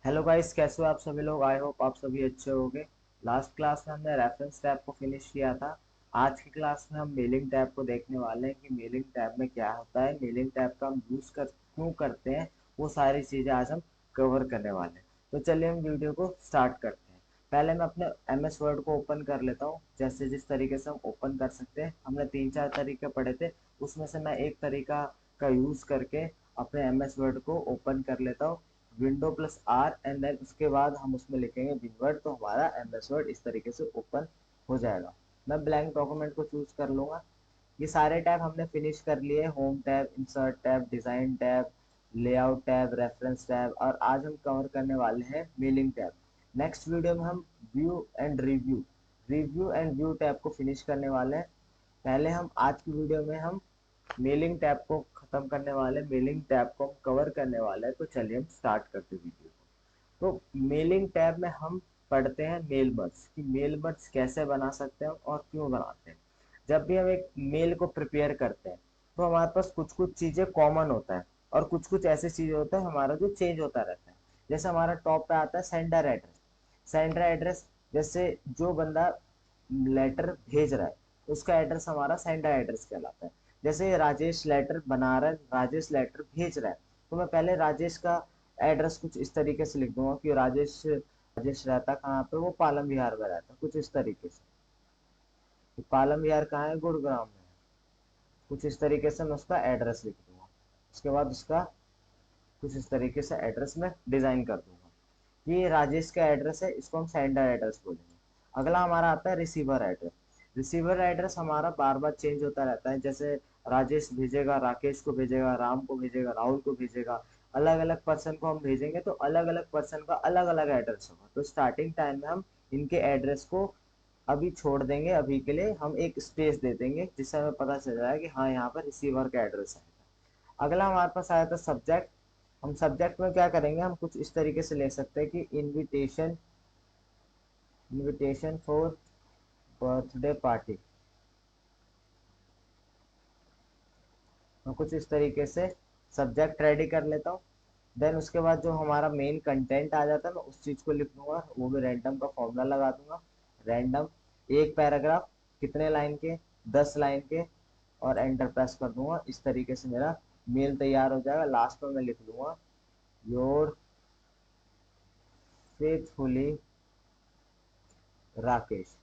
Hello guys, कैसे हो आप सभी लोग। आई होप आप सभी अच्छे होंगे। लास्ट क्लास में हमने रेफरेंस टैब को फिनिश किया था। आज की क्लास में हम मेलिंग टैब को देखने वाले हैं कि मेलिंग टैब में क्या होता है, मेलिंग टैब का हम यूज कर क्यों करते हैं, वो सारी चीजें आज हम कवर करने वाले हैं। तो चलिए हम वीडियो को स्टार्ट करते हैं। पहले मैं अपने एमएस वर्ड को ओपन कर लेता हूँ। जैसे जिस तरीके से हम ओपन कर सकते हैं, हमने 3-4 तरीके पढ़े थे, उसमें से मैं एक तरीका का यूज करके अपने एमएस वर्ड को ओपन कर लेता हूँ। Window plus R and then उसके बाद हम उसमें लिखेंगे विनवर्ड, तो हमारा एमएस वर्ड इस तरीके से ओपन हो जाएगा। मैं ब्लैंक डॉक्यूमेंट को चूज कर लूंगा। ये सारे टैब हमने फिनिश कर लिए। Home tab, insert tab, design tab, layout tab, reference tab, और आज हम कवर करने वाले हैं मेलिंग टैब। नेक्स्ट वीडियो में हम view and review review and view tab को फिनिश करने वाले हैं। पहले हम आज की वीडियो में हम मेलिंग टैब को खत्म करने वाले, मेलिंग टैब को हम कवर करने वाले हैं। तो चलिए हम स्टार्ट करते हैं वीडियो को। तो मेलिंग टैब में हम पढ़ते हैं मेल बर्ड्स कि मेल बर्ड्स कैसे बना सकते हैं और क्यों बनाते हैं। जब भी हम एक मेल को प्रिपेयर करते हैं तो हमारे पास कुछ कुछ चीजें कॉमन होता है और कुछ कुछ ऐसी चीजें होता है हमारा जो चेंज होता रहता है। जैसे हमारा टॉप पे आता है सेंडर एड्रेस। सेंडर एड्रेस, जैसे जो बंदा लेटर भेज रहा है उसका एड्रेस हमारा सेंडर एड्रेस कहलाता है। जैसे राजेश लेटर बना रहा है, राजेश लेटर भेज रहा है, तो मैं पहले राजेश का एड्रेस कुछ इस तरीके से लिख दूंगा कि राजेश राजेश रहता कहाँ पे, वो पालम विहार में रहता, कुछ इस तरीके से। तो पालम विहार कहाँ है, गुड़गांव में है। कुछ इस तरीके से मैं उसका एड्रेस लिख दूंगा। उसके बाद उसका कुछ इस तरीके से एड्रेस में डिजाइन कर दूंगा। ये राजेश का एड्रेस है, इसको हम सेंडर एड्रेस बोलेंगे। अगला हमारा आता है रिसीवर एड्रेस। रिसीवर एड्रेस हमारा बार बार चेंज होता रहता है। जैसे राजेश भेजेगा, राकेश को भेजेगा, राम को भेजेगा, राहुल को भेजेगा, अलग अलग पर्सन को हम भेजेंगे, तो अलग अलग पर्सन का अलग अलग एड्रेस होगा। तो स्टार्टिंग टाइम में हम इनके एड्रेस को अभी छोड़ देंगे, अभी के लिए हम एक स्पेस दे देंगे जिससे हमें पता चल जाएगा कि हाँ यहाँ पर रिसीवर का एड्रेस है। अगला हमारे पास आया था सब्जेक्ट। हम सब्जेक्ट में क्या करेंगे, हम कुछ इस तरीके से ले सकते हैं कि invitation, invitation for birthday party. मैं कुछ इस तरीके से सब्जेक्ट रेडी कर लेता हूँ। देन उसके बाद जो हमारा मेन कंटेंट आ जाता है मैं उस चीज को लिख दूंगा, वो भी रैंडम का फॉर्मूला लगा दूंगा। रैंडम एक पैराग्राफ, कितने लाइन के, 10 लाइन के, और एंटर प्रेस कर दूंगा। इस तरीके से मेरा मेल तैयार हो जाएगा। लास्ट में मैं लिख दूंगा your faithfully Rakesh,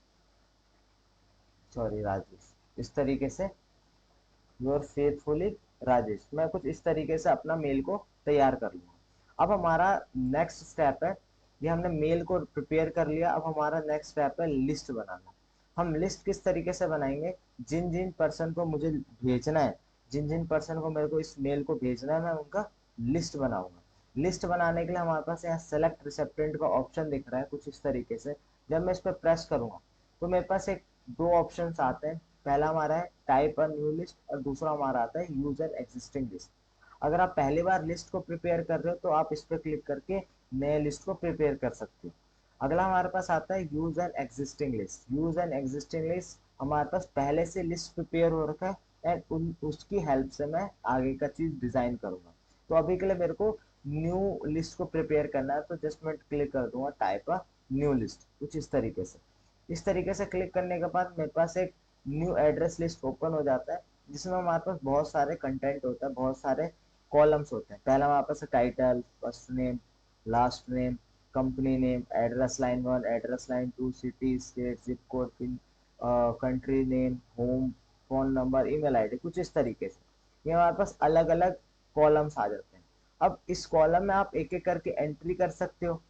sorry Rajesh. इस तरीके से योर फेथफुली राजेश, मैं कुछ इस तरीके से अपना मेल को तैयार कर लूंगा। अब हमारा नेक्स्ट स्टेप है, ये हमने मेल को प्रिपेयर कर लिया। अब हमारा नेक्स्ट स्टेप है लिस्ट बनाना। हम लिस्ट किस तरीके से बनाएंगे, जिन जिन पर्सन को मुझे भेजना है, जिन जिन पर्सन को मेरे को इस मेल को भेजना है, मैं उनका लिस्ट बनाऊंगा। लिस्ट बनाने के लिए हमारे पास यहाँ सेलेक्ट रिसेप्टेंट का ऑप्शन दिख रहा है कुछ इस तरीके से। जब मैं इस पर प्रेस करूंगा तो मेरे पास एक दो ऑप्शन आते हैं। पहला हमारा है टाइप अ न्यू लिस्ट और दूसरा हमारा आता है यूज एन एग्जिस्टिंग लिस्ट। अगर आप पहली बार लिस्ट को प्रिपेयर कर रहे हो तो आप इस पर क्लिक करके नए लिस्ट को प्रिपेयर कर सकते हो। अगला हमारे पास आता है use an existing list. Use an existing list, हमारे पास पहले से लिस्ट प्रिपेयर हो रखा है एंड उसकी हेल्प से मैं आगे का चीज डिजाइन करूंगा। तो अभी के लिए मेरे को न्यू लिस्ट को प्रिपेयर करना है, तो जस्ट मैं क्लिक कर दूंगा टाइप अ न्यू लिस्ट, कुछ इस तरीके से। इस तरीके से क्लिक करने के बाद मेरे पास एक न्यू एड्रेस लिस्ट ओपन हो जाता है, जिसमें हमारे पास बहुत सारे कंटेंट होता है, बहुत सारे कॉलम्स होते हैं। पहला हमारे पास title, first name, last name, company name, address line 1, address line 2, city, state, zip code, pin, country name, home, phone number, email ID, कुछ इस तरीके से ये हमारे पास अलग अलग कॉलम्स आ जाते हैं। अब इस कॉलम में आप एक एक करके एंट्री कर सकते हो,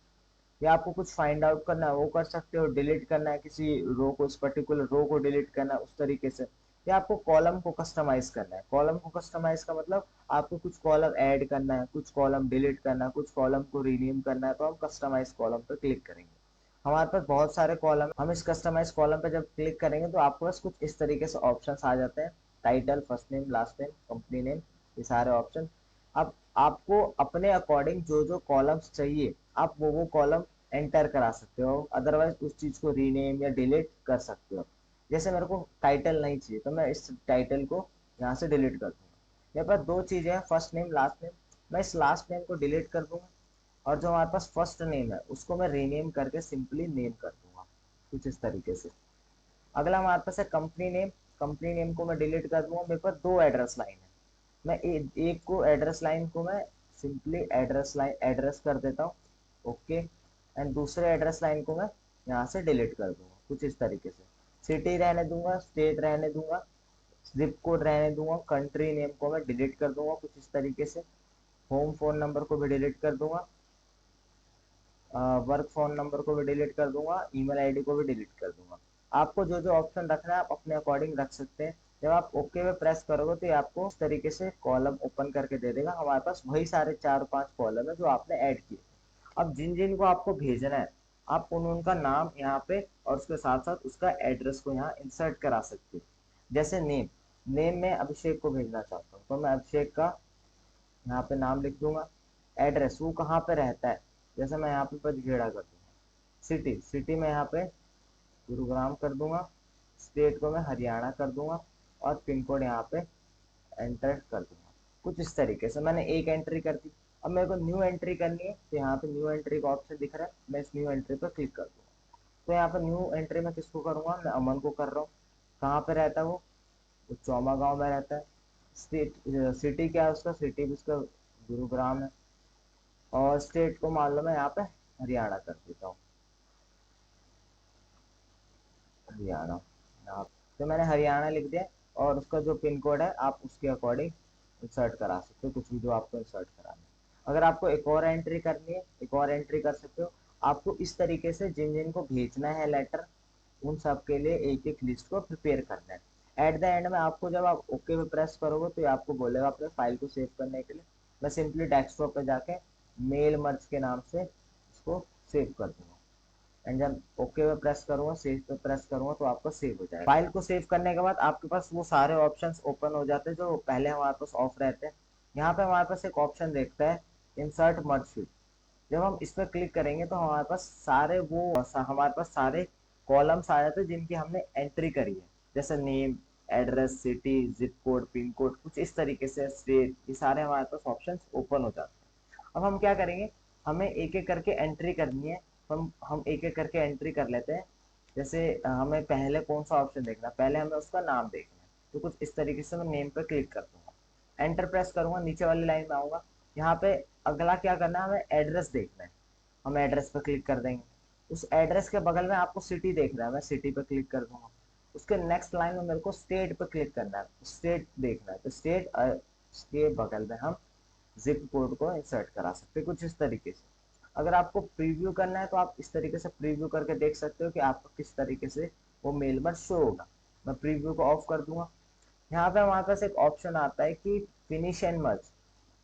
या आपको कुछ फाइंड आउट करना है वो कर सकते हो, डिलीट करना है किसी रो को, इस पर्टिकुलर रो को डिलीट करना है उस तरीके से, या आपको कॉलम को कस्टमाइज करना है। कॉलम को कस्टमाइज का मतलब आपको कुछ कॉलम ऐड करना है, कुछ कॉलम डिलीट करना है, कुछ कॉलम को रीनेम करना है, तो हम कस्टमाइज कॉलम पर क्लिक करेंगे। हमारे पास बहुत सारे कॉलम, हम इस कस्टमाइज कॉलम पे जब क्लिक करेंगे तो आपके पास कुछ इस तरीके से ऑप्शन आ जाते हैं। Title, first name, last name, company name, ये सारे ऑप्शन। अब आपको अपने अकॉर्डिंग जो जो कॉलम्स चाहिए आप वो कॉलम एंटर करा सकते हो, अदरवाइज उस चीज को रीनेम या डिलीट कर सकते हो। जैसे मेरे को टाइटल नहीं चाहिए तो मैं इस टाइटल को यहाँ से डिलीट कर दूंगा। मेरे पास दो चीजें हैं, फर्स्ट नेम, लास्ट नेम। मैं इस लास्ट नेम को डिलीट कर दूंगा और जो हमारे पास फर्स्ट नेम है उसको मैं रीनेम करके सिंपली नेम कर दूंगा, कुछ इस तरीके से। अगला हमारे पास है कंपनी नेम। कंपनी नेम को मैं डिलीट कर दूंगा। मेरे पास दो एड्रेस लाइन है, मैं एक को एड्रेस लाइन को मैं सिंपली एड्रेस लाइन एड्रेस कर देता हूँ, ओके। एंड दूसरे एड्रेस लाइन को मैं यहाँ से डिलीट कर दूंगा, कुछ इस तरीके से। सिटी रहने दूंगा, स्टेट रहने दूंगा, जिप कोड रहने दूंगा, कंट्री नेम को मैं डिलीट कर दूंगा, कुछ इस तरीके से। होम फोन नंबर को भी डिलीट कर दूंगा, वर्क फोन नंबर को भी डिलीट कर दूंगा, ईमेल आईडी को भी डिलीट कर दूंगा। आपको जो जो ऑप्शन रखना है आप अपने अकॉर्डिंग रख सकते हैं। जब आप ओके पे प्रेस करोगे तो ये आपको इस तरीके से कॉलम ओपन करके दे देगा। हमारे पास वही सारे 4-5 कॉलम है जो आपने ऐड किए। अब जिन जिन को आपको भेजना है आप उनका नाम यहाँ पे और उसके साथ साथ उसका एड्रेस को यहाँ इंसर्ट करा सकते हो। जैसे नेम, नेम में अभिषेक को भेजना चाहता हूँ तो मैं अभिषेक का यहाँ पे नाम लिख दूंगा। एड्रेस वो कहाँ पे रहता है, जैसे मैं यहाँ पे पचगेड़ा कर दूंगा। सिटी, सिटी में यहाँ पे गुरुग्राम कर दूंगा। स्टेट को मैं हरियाणा कर दूंगा और पिन कोड यहाँ पे एंटर कर दूंगा, कुछ इस तरीके से। मैंने एक एंट्री कर दी। अब मेरे को न्यू एंट्री करनी है तो यहाँ पे न्यू एंट्री का ऑप्शन दिख रहा है, मैं इस न्यू एंट्री पर क्लिक कर दूंगा। तो यहाँ पर न्यू एंट्री में किसको करूंगा, मैं अमन को कर रहा हूँ। कहाँ पे रहता है वो चौमा गांव में रहता है। स्टेट, सिटी क्या है उसका, सिटी भी उसका गुरुग्राम है। और स्टेट को मान लो मैं यहाँ पे हरियाणा कर देता हूँ, हरियाणा। यहाँ तो मैंने हरियाणा लिख दिया। और उसका जो पिन कोड है आप उसके अकॉर्डिंग इंसर्ट करा सकते हो, कुछ भी जो आपको इंसर्ट कराना है। अगर आपको एक और एंट्री करनी है एक और एंट्री कर सकते हो। आपको इस तरीके से जिन जिन को भेजना है लेटर उन सब के लिए एक एक लिस्ट को प्रिपेयर करना है। एट द एंड में आपको जब आप ओके पे प्रेस करोगे तो ये आपको बोलेगा अपने फाइल को सेव करने के लिए। मैं सिंपली डेस्कटॉप पे जाके मेल मर्ज के नाम से इसको सेव कर दूंगा। एंड जब ओके पे प्रेस करूंगा, सेव पे प्रेस करूंगा तो आपका सेव हो जाएगा। फाइल को सेव करने के बाद आपके पास वो सारे ऑप्शंस ओपन हो जाते हैं जो पहले हमारे पास ऑफ रहते हैं। यहाँ पे हमारे पास एक ऑप्शन देखता है इंसर्ट मर्ज शीट। जब हम इस पर क्लिक करेंगे तो हमारे पास सारे हमारे पास सारे कॉलम्स आ जाते हैं जिनकी हमने एंट्री करी है। जैसे name, address, city, zip code, pin code, कुछ इस तरीके से, स्टेट, ये सारे हमारे पास ऑप्शंस ओपन हो जाते हैं। अब हम क्या करेंगे, हमें एक एक करके एंट्री करनी है। हम एक एक करके एंट्री कर लेते हैं। जैसे हमें पहले कौन सा ऑप्शन देखना है, पहले हमें उसका नाम देखना है। तो कुछ इस तरीके से मैं नेम पर क्लिक कर दूंगा, एंटर प्रेस करूंगा, नीचे वाली लाइन में आऊंगा। यहाँ पे अगला क्या करना है, हमें एड्रेस देखना है। हम एड्रेस पर क्लिक कर देंगे। उस एड्रेस के बगल में आपको सिटी देख रहा है, मैं सिटी पे क्लिक कर दूंगा। उसके नेक्स्ट लाइन में मेरे को स्टेट पे क्लिक करना है, स्टेट देखना है। तो स्टेट के बगल में हम जिप कोड को इंसर्ट करा सकते हैं, कुछ इस तरीके से। अगर आपको प्रीव्यू करना है तो आप इस तरीके से प्रीव्यू करके देख सकते हो कि आपको किस तरीके से वो मेल पर शो होगा। मैं प्रीव्यू को ऑफ कर दूंगा। यहाँ पे हमारे पास एक ऑप्शन आता है कि फिनिश एंड मर्ज।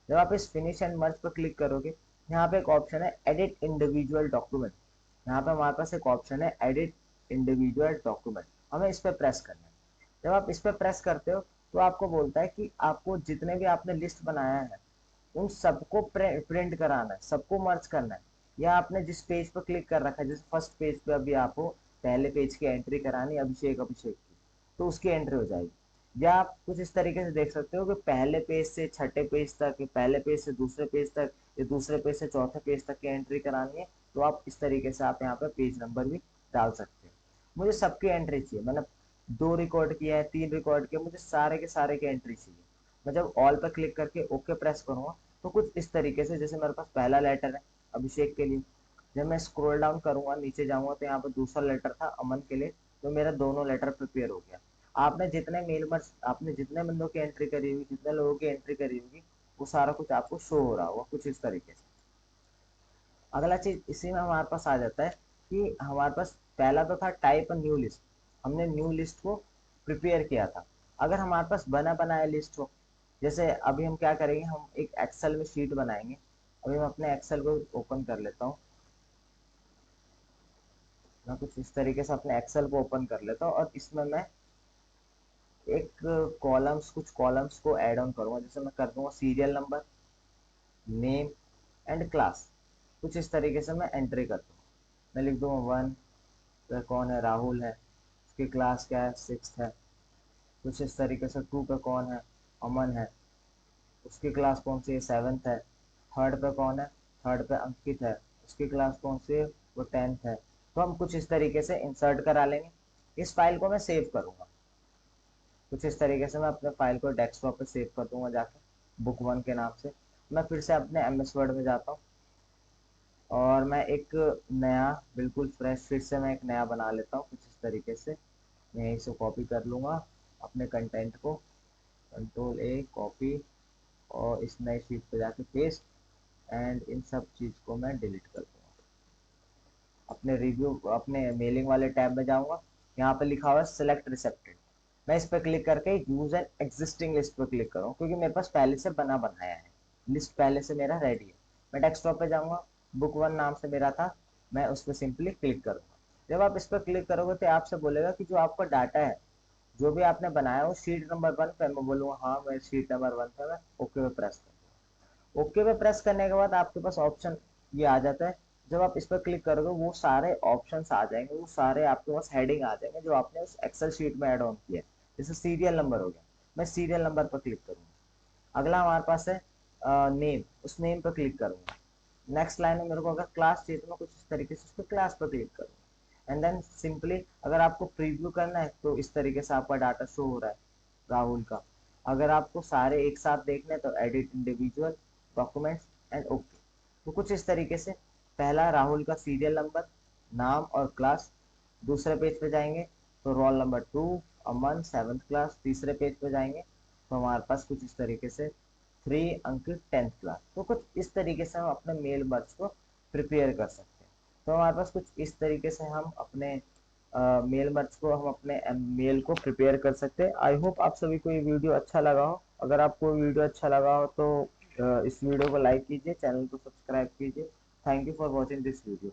जब आप इस फिनिश एंड मर्ज पर क्लिक करोगे, यहाँ पे एक ऑप्शन है एडिट इंडिविजुअल डॉक्यूमेंट। यहाँ पे हमारे पास एक ऑप्शन है एडिट इंडिविजुअल डॉक्यूमेंट, हमें इस पर प्रेस करना है। जब आप इस पर प्रेस करते हो तो आपको बोलता है कि आपको जितने भी आपने लिस्ट बनाया है उन सबको प्रिंट कराना है, सबको मर्ज करना है। या आपने जिस पेज पर क्लिक कर रखा है, जैसे फर्स्ट पेज पे अभी आपको पहले पेज की एंट्री करानी अभिषेक अभिषेक की, तो उसकी एंट्री हो जाएगी। या आप कुछ इस तरीके से देख सकते हो कि पहले पेज से छठे पेज तक, पहले पेज से दूसरे पेज तक, या दूसरे पेज से चौथे पेज तक की एंट्री करानी है तो आप इस तरीके से आप यहाँ पे पेज नंबर भी डाल सकते हैं। मुझे सबकी एंट्री चाहिए, मैंने 2 रिकॉर्ड किया है, 3 रिकॉर्ड किया, मुझे सारे के सारे की एंट्री चाहिए। मैं जब ऑल पर क्लिक करके ओके प्रेस करूंगा तो कुछ इस तरीके से, जैसे मेरे पास पहला लेटर है अभिषेक के लिए, जब मैं स्क्रॉल डाउन करूंगा नीचे जाऊंगा तो यहाँ पर दूसरा लेटर था अमन के लिए, तो मेरा दोनों लेटर प्रिपेयर हो गया। आपने जितने बंदों की एंट्री करी होगी, जितने लोगों की एंट्री करी होगी, वो सारा कुछ आपको शो हो रहा होगा, कुछ इस तरीके से। अगला चीज इसी में हमारे पास आ जाता है कि हमारे पास पहला तो था टाइप अ न्यू लिस्ट। हमने न्यू लिस्ट को प्रिपेयर किया था। अगर हमारे पास बना बनाया लिस्ट हो, जैसे अभी हम क्या करेंगे, हम एक एक्सेल में शीट बनाएंगे। अभी मैं अपने एक्सेल को ओपन कर लेता हूँ। मैं कुछ इस तरीके से अपने एक्सेल को ओपन कर लेता हूँ और इसमें मैं एक कुछ कॉलम्स को ऐड ऑन करूंगा। जैसे मैं कर दूंगा serial number, name and class, कुछ इस तरीके से मैं एंट्री कर दूंगा। मैं लिख दूंगा 1 पे कौन है, राहुल है, उसकी क्लास क्या है, 6th है। कुछ इस तरीके से 2 पे कौन है, अमन है, उसकी क्लास कौन सी है, 7th है। 3rd पे कौन है, थर्ड पे अंकित है, उसकी क्लास कौन सी है, वो 10th है। तो हम कुछ इस तरीके से इंसर्ट करा लेंगे। इस फाइल को मैं सेव करूंगा, कुछ इस तरीके से मैं अपने फाइल को डेस्कटॉप पे सेव कर दूंगा जाके, बुक वन के नाम से। मैं फिर से अपने MS वर्ड में जाता हूँ और मैं एक नया, बिल्कुल फ्रेश, फिर से मैं एक नया बना लेता हूँ कुछ इस तरीके से। मैं यहीं से कॉपी कर लूँगा अपने कंटेंट को, Ctrl+A कॉपी, और इस नई शीट पे जाके पेस्ट, एंड इन सब चीज़ को मैं डिलीट कर दूँगा। अपने रिव्यू, अपने मेलिंग वाले टैब में जाऊँगा, यहाँ पे लिखा हुआ है सेलेक्ट रिसेप्टेड। मैं इस पर क्लिक करके यूज एन एग्जिस्टिंग लिस्ट पर क्लिक करूँ, क्योंकि मेरे पास पहले से बना बनाया है, लिस्ट पहले से मेरा रेडी है। मैं डेस्कटॉप पे जाऊँगा, बुक वन नाम से मेरा था, मैं उस पर सिंपली क्लिक करूँगा। जब आप इस पर क्लिक करोगे तो आपसे बोलेगा कि जो आपका डाटा है, जो भी आपने बनाया वो शीट नंबर 1 पे, मैं बोलूँगा हाँ मैं शीट नंबर 1 पे, मैं ओके पे प्रेस करूँगा। ओके पे प्रेस करने के बाद आपके पास ऑप्शन ये आ जाता है। जब आप इस पर क्लिक करोगे वो सारे ऑप्शंस आ जाएंगे, वो सारे आपके पास हेडिंग आ जाएंगे जो आपने उस एक्सेल शीट में ऐड ऑन किया है। जैसे सीरियल नंबर हो गया, मैं सीरियल नंबर पर क्लिक करूंगा। अगला हमारे पास है नेम, उस नेम पर क्लिक करूंगा। नेक्स्ट लाइन में मेरे को अगर क्लास चाहिए तो मैं कुछ इस तरीके से उस पर क्लास पर क्लिक करूंगा। एंड देन सिंपली अगर आपको प्रीव्यू करना है तो इस तरीके से आपका डाटा शो हो रहा है राहुल का। अगर आपको सारे एक साथ देखने हैं तो edit individual, documents, and okay. तो कुछ इस तरीके से पहला राहुल का सीरियल नंबर, नाम और क्लास। दूसरे पेज पे जाएंगे तो रोल नंबर 2, अमन 7th क्लास। तीसरे पेज पे जाएंगे तो हमारे पास कुछ इस तरीके से 3 अंकित 10th क्लास। तो कुछ इस तरीके से हम अपने मेल बर्ड्स को प्रिपेयर कर सकते हैं। तो हमारे पास कुछ इस तरीके से हम अपने मेल मर्ज को, हम अपने मेल को प्रिपेयर कर सकते हैं। आई होप आप सभी को ये वीडियो अच्छा लगा हो। अगर आपको वीडियो अच्छा लगा हो तो इस वीडियो को लाइक कीजिए, चैनल को सब्सक्राइब कीजिए। Thank you for watching this video.